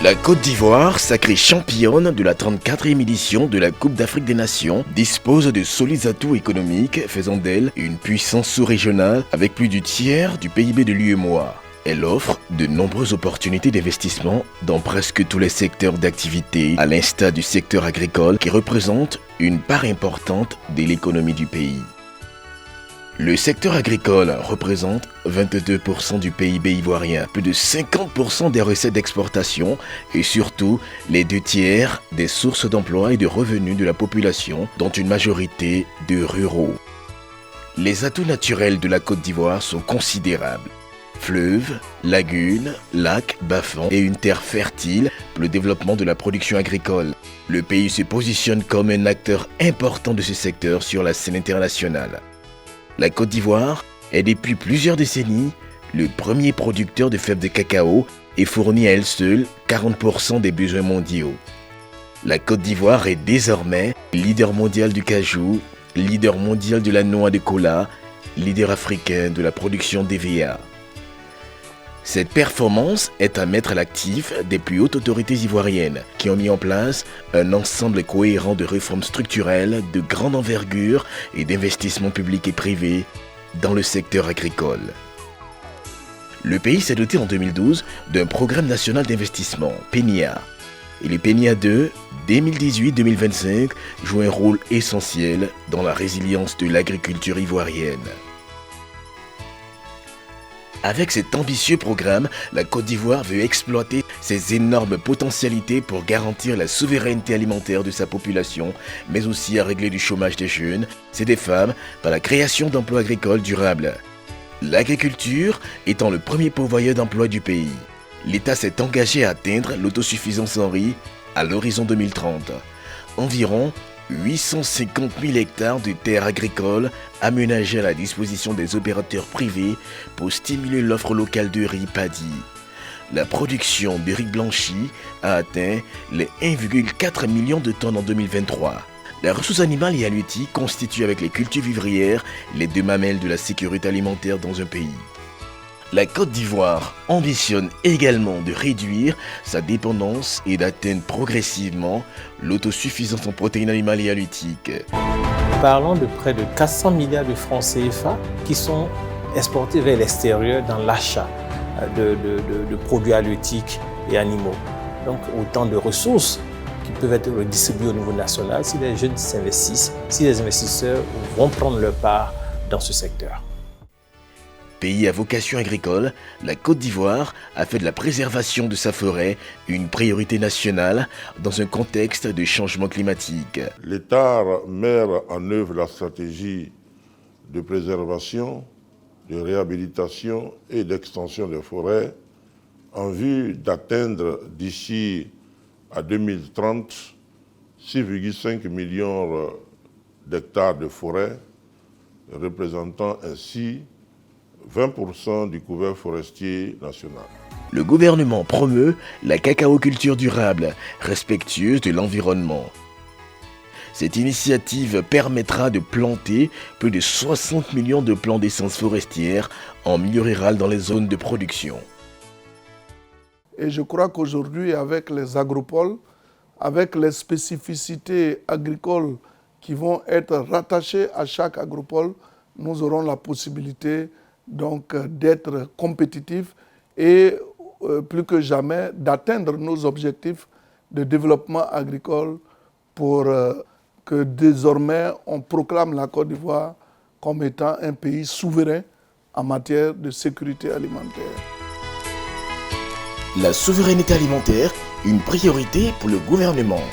La Côte d'Ivoire, sacrée championne de la 34e édition de la Coupe d'Afrique des Nations, dispose de solides atouts économiques, faisant d'elle une puissance sous-régionale avec plus du tiers du PIB de l'UEMOA. Elle offre de nombreuses opportunités d'investissement dans presque tous les secteurs d'activité, à l'instar du secteur agricole qui représente une part importante de l'économie du pays. Le secteur agricole représente 22% du PIB ivoirien, plus de 50% des recettes d'exportation et surtout les 2/3 des sources d'emploi et de revenus de la population, dont une majorité de ruraux. Les atouts naturels de la Côte d'Ivoire sont considérables. Fleuves, lagunes, lacs, bas-fonds et une terre fertile pour le développement de la production agricole. Le pays se positionne comme un acteur important de ce secteur sur la scène internationale. La Côte d'Ivoire est depuis plusieurs décennies le premier producteur de fèves de cacao et fournit à elle seule 40% des besoins mondiaux. La Côte d'Ivoire est désormais leader mondial du cajou, leader mondial de la noix de cola, leader africain de la production d'EVA. Cette performance est à mettre à l'actif des plus hautes autorités ivoiriennes qui ont mis en place un ensemble cohérent de réformes structurelles de grande envergure et d'investissements publics et privés dans le secteur agricole. Le pays s'est doté en 2012 d'un programme national d'investissement, PNIA. Et le PNIA 2, 2018-2025, joue un rôle essentiel dans la résilience de l'agriculture ivoirienne. Avec cet ambitieux programme, la Côte d'Ivoire veut exploiter ses énormes potentialités pour garantir la souveraineté alimentaire de sa population, mais aussi à régler du chômage des jeunes et des femmes par la création d'emplois agricoles durables. L'agriculture étant le premier pourvoyeur d'emplois du pays, l'État s'est engagé à atteindre l'autosuffisance en riz à l'horizon 2030. Environ 850 000 hectares de terres agricoles aménagées à la disposition des opérateurs privés pour stimuler l'offre locale de riz paddy. La production de riz blanchi a atteint les 1,4 million de tonnes en 2023. La ressource animale et halieutique constitue avec les cultures vivrières les deux mamelles de la sécurité alimentaire dans un pays. La Côte d'Ivoire ambitionne également de réduire sa dépendance et d'atteindre progressivement l'autosuffisance en protéines animales et halieutiques. Parlons de près de 400 milliards de francs CFA qui sont exportés vers l'extérieur dans l'achat de produits halieutiques et animaux. Donc autant de ressources qui peuvent être redistribuées au niveau national si les jeunes s'investissent, si les investisseurs vont prendre leur part dans ce secteur. Pays à vocation agricole, la Côte d'Ivoire a fait de la préservation de sa forêt une priorité nationale dans un contexte de changement climatique. L'État met en œuvre la stratégie de préservation, de réhabilitation et d'extension des forêts en vue d'atteindre d'ici à 2030 6,5 millions d'hectares de forêt, représentant ainsi 20% du couvert forestier national. Le gouvernement promeut la cacaoculture durable, respectueuse de l'environnement. Cette initiative permettra de planter plus de 60 millions de plants d'essence forestière en milieu rural dans les zones de production. Et je crois qu'aujourd'hui, avec les agropoles, avec les spécificités agricoles qui vont être rattachées à chaque agropole, nous aurons la possibilité donc d'être compétitifs et plus que jamais d'atteindre nos objectifs de développement agricole pour que désormais on proclame la Côte d'Ivoire comme étant un pays souverain en matière de sécurité alimentaire. La souveraineté alimentaire, une priorité pour le gouvernement.